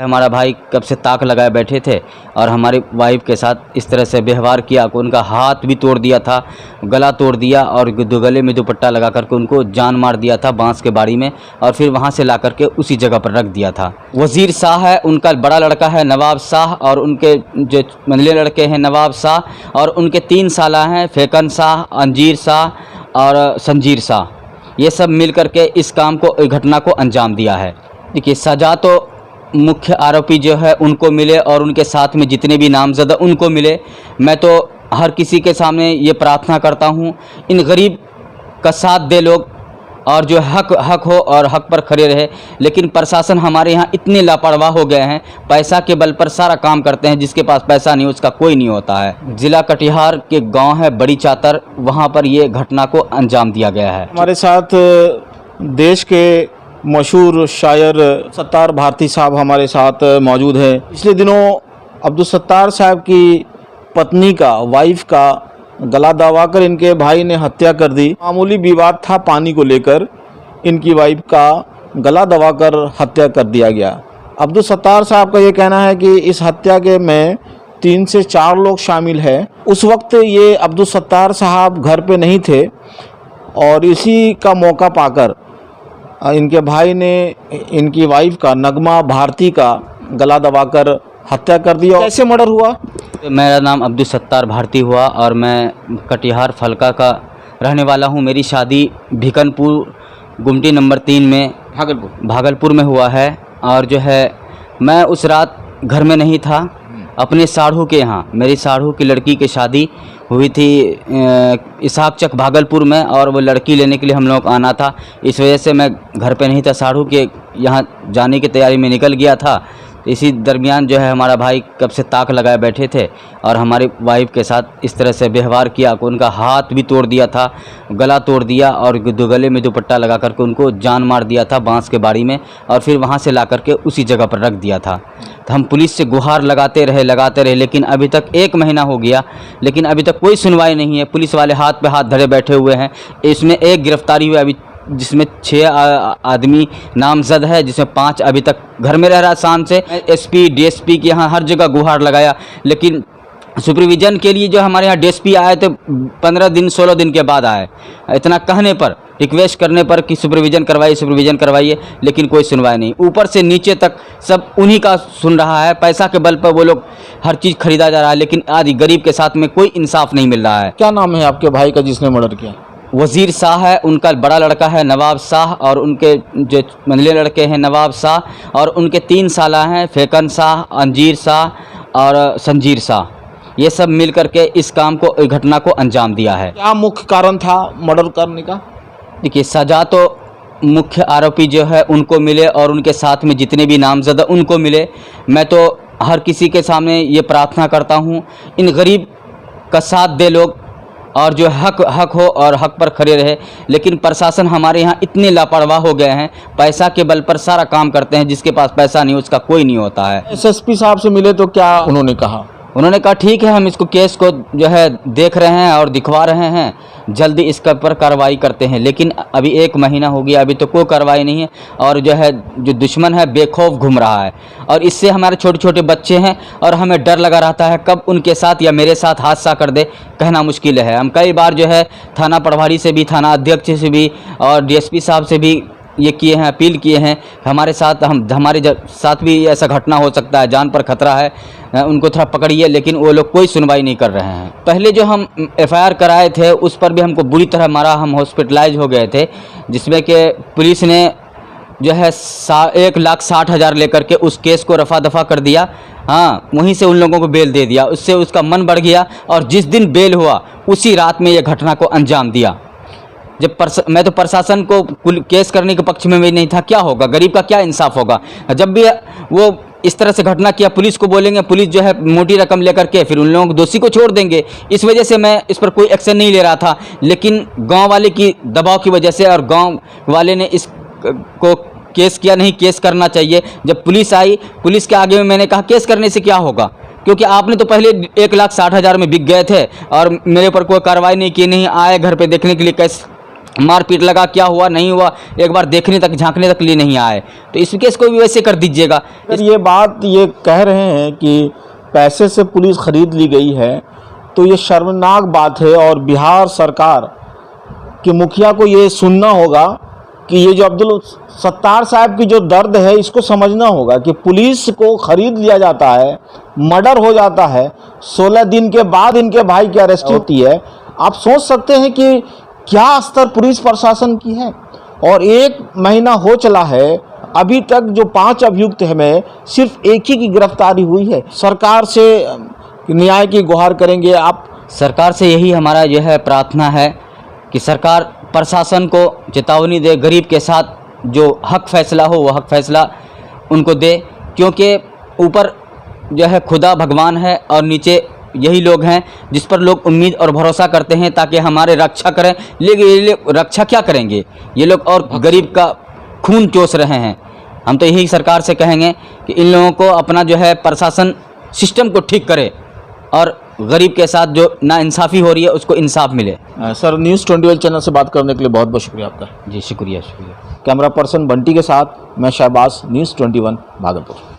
हमारा भाई कब से ताक लगाए बैठे थे और हमारी वाइफ के साथ इस तरह से व्यवहार किया कि उनका हाथ भी तोड़ दिया था, गला तोड़ दिया और गले में दुपट्टा लगा करके उनको जान मार दिया था बांस के बाड़ी में, और फिर वहां से ला करके उसी जगह पर रख दिया था। वज़ीर शाह है, उनका बड़ा लड़का है नवाब शाह, और उनके जो मंझले लड़के हैं नवाब शाह, और उनके 3 साला हैं फेकन शाह, अंजीर शाह और संजीर शाह। ये सब मिल करके इस काम को, घटना को अंजाम दिया है। देखिए, सज़ा तो मुख्य आरोपी जो है उनको मिले और उनके साथ में जितने भी नामज़द उनको मिले। मैं तो हर किसी के सामने ये प्रार्थना करता हूँ, इन गरीब का साथ दे लोग, और जो हक हो और हक पर खड़े रहे। लेकिन प्रशासन हमारे यहाँ इतने लापरवाह हो गए हैं, पैसा के बल पर सारा काम करते हैं, जिसके पास पैसा नहीं उसका कोई नहीं होता है। ज़िला कटिहार के गांव है बड़ी चातर, वहाँ पर ये घटना को अंजाम दिया गया है। हमारे साथ देश के मशहूर शायर सत्तार भारती साहब हमारे साथ मौजूद हैं। पिछले दिनों अब्दुल सत्तार साहब की पत्नी का, वाइफ का गला दबाकर इनके भाई ने हत्या कर दी। मामूली विवाद था पानी को लेकर, इनकी वाइफ का गला दबाकर हत्या कर दिया गया। अब्दुल सत्तार साहब का ये कहना है कि इस हत्या के में 3 से 4 लोग शामिल हैं। उस वक्त ये अब्दुल सत्तार साहब घर पे नहीं थे और इसी का मौका पाकर इनके भाई ने इनकी वाइफ का, नगमा भारती का गला दबाकर हत्या कर दी। और कैसे मर्डर हुआ? मेरा नाम अब्दुल सत्तार भारती हुआ और मैं कटिहार फलका का रहने वाला हूँ। मेरी शादी भिकनपुर गुमटी नंबर 3 में भागलपुर में हुआ है। और जो है मैं उस रात घर में नहीं था, अपने साढ़ू के यहाँ, मेरी साढ़ू की लड़की की शादी हुई थी इसहाक चक भागलपुर में, और वो लड़की लेने के लिए हम लोग आना था। इस वजह से मैं घर पे नहीं था, साढ़ू के यहाँ जाने की तैयारी में निकल गया था। इसी दरमियान जो है हमारा भाई कब से ताक लगाए बैठे थे और हमारी वाइफ के साथ इस तरह से व्यवहार किया कि उनका हाथ भी तोड़ दिया था, गला तोड़ दिया और गले में दुपट्टा लगा करके उनको जान मार दिया था बांस के बाड़ी में, और फिर वहां से ला करके उसी जगह पर रख दिया था। तो हम पुलिस से गुहार लगाते रहे, लेकिन अभी तक 1 महीना हो गया, लेकिन अभी तक कोई सुनवाई नहीं है। पुलिस वाले हाथ पे हाथ धरे बैठे हुए हैं। इसमें 1 गिरफ्तारी हुई अभी, जिसमें 6 आदमी नामजद है, जिसमें 5 अभी तक घर में रह रहा है शान से। एसपी डीएसपी के यहाँ हर जगह गुहार लगाया, लेकिन सुपरविजन के लिए जो हमारे यहाँ डीएसपी आए थे 15 दिन 16 दिन के बाद आए। इतना कहने पर, रिक्वेस्ट करने पर कि सुपरविजन करवाइए, लेकिन कोई सुनवाई नहीं। ऊपर से नीचे तक सब उन्हीं का सुन रहा है। पैसा के बल पर वो लोग हर चीज़ खरीदा जा रहा है, लेकिन आदि गरीब के साथ में कोई इंसाफ नहीं मिल रहा है। क्या नाम है आपके भाई का जिसने मर्डर किया? वज़ीर शाह है, उनका बड़ा लड़का है नवाब शाह, और उनके जो मंझले लड़के हैं नवाब शाह, और उनके 3 साला हैं फेकन शाह, अंजीर शाह और संजीर शाह। ये सब मिल करके इस काम को, घटना को अंजाम दिया है। क्या मुख्य कारण था मर्डर करने का? देखिए, सज़ा तो मुख्य आरोपी जो है उनको मिले और उनके साथ में जितने भी नामज़द उनको मिले। मैं तो हर किसी के सामने ये प्रार्थना करता हूँ, इन गरीब का साथ दे लोग, और जो हक हो और हक पर खड़े रहे। लेकिन प्रशासन हमारे यहाँ इतने लापरवाह हो गए हैं, पैसा के बल पर सारा काम करते हैं, जिसके पास पैसा नहीं उसका कोई नहीं होता है। एसएसपी साहब से मिले तो क्या उन्होंने कहा? उन्होंने कहा ठीक है, हम इसको केस को जो है देख रहे हैं और दिखवा रहे हैं, जल्दी इसका पर कार्रवाई करते हैं। लेकिन अभी 1 महीना हो गया, अभी तो कोई कार्रवाई नहीं है, और जो है जो दुश्मन है बेखौफ घूम रहा है, और इससे हमारे छोटे छोटे बच्चे हैं और हमें डर लगा रहता है कब उनके साथ या मेरे साथ हादसा कर दे, कहना मुश्किल है। हम कई बार जो है थाना प्रभारी से भी, थाना अध्यक्ष से भी और डीएसपी साहब से भी ये किए हैं, अपील किए हैं, हमारे साथ भी ऐसा घटना हो सकता है, जान पर खतरा है, उनको थोड़ा पकड़िए। लेकिन वो लोग कोई सुनवाई नहीं कर रहे हैं। पहले जो हम एफआईआर कराए थे उस पर भी हमको बुरी तरह मारा, हम हॉस्पिटलाइज हो गए थे, जिसमें कि पुलिस ने जो है 1,60,000 लेकर के उस केस को रफा दफा कर दिया। हाँ, वहीं से उन लोगों को बेल दे दिया, उससे उसका मन बढ़ गया, और जिस दिन बेल हुआ उसी रात में ये घटना को अंजाम दिया। जब मैं तो प्रशासन को केस करने के पक्ष में भी नहीं था। क्या होगा, गरीब का क्या इंसाफ होगा? जब भी वो इस तरह से घटना किया, पुलिस को बोलेंगे, पुलिस जो है मोटी रकम लेकर के फिर उन लोगों को दोषी को छोड़ देंगे। इस वजह से मैं इस पर कोई एक्शन नहीं ले रहा था, लेकिन गांव वाले की दबाव की वजह से, और गांव वाले ने इस को केस किया। नहीं, केस करना चाहिए। जब पुलिस आई, पुलिस के आगे में मैंने कहा केस करने से क्या होगा, क्योंकि आपने तो पहले 1,60,000 में बिक गए थे और मेरे ऊपर कोई कार्रवाई नहीं की, नहीं आए घर पे देखने के लिए मारपीट लगा, क्या हुआ नहीं हुआ, एक बार देखने तक झांकने तक लिए नहीं आए। तो इस केस को भी वैसे कर दीजिएगा। अगर ये बात ये कह रहे हैं कि पैसे से पुलिस खरीद ली गई है, तो ये शर्मनाक बात है और बिहार सरकार के मुखिया को ये सुनना होगा कि ये जो अब्दुल सत्तार साहब की जो दर्द है इसको समझना होगा कि पुलिस को खरीद लिया जाता है, मर्डर हो जाता है, 16 दिन के बाद इनके भाई की अरेस्ट होती है। आप सोच सकते हैं कि क्या स्तर पुलिस प्रशासन की है। और 1 महीना हो चला है, अभी तक जो 5 अभियुक्त में सिर्फ एक ही की गिरफ्तारी हुई है। सरकार से न्याय की गुहार करेंगे आप? सरकार से यही हमारा जो है प्रार्थना है कि सरकार प्रशासन को चेतावनी दे, गरीब के साथ जो हक फैसला हो वो हक फैसला उनको दे, क्योंकि ऊपर जो है खुदा भगवान है और नीचे यही लोग हैं जिस पर लोग उम्मीद और भरोसा करते हैं ताकि हमारे रक्षा करें। लेकिन ये लोग रक्षा क्या करेंगे, ये लोग और गरीब का खून चूस रहे हैं। हम तो यही सरकार से कहेंगे कि इन लोगों को अपना जो है प्रशासन सिस्टम को ठीक करे और गरीब के साथ जो नाइंसाफ़ी हो रही है उसको इंसाफ मिले। सर, न्यूज़ 21 चैनल से बात करने के लिए बहुत बहुत शुक्रिया आपका। जी शुक्रिया शुक्रिया। कैमरा पर्सन बंटी के साथ मैं शहबाज, न्यूज़ 21 भागलपुर।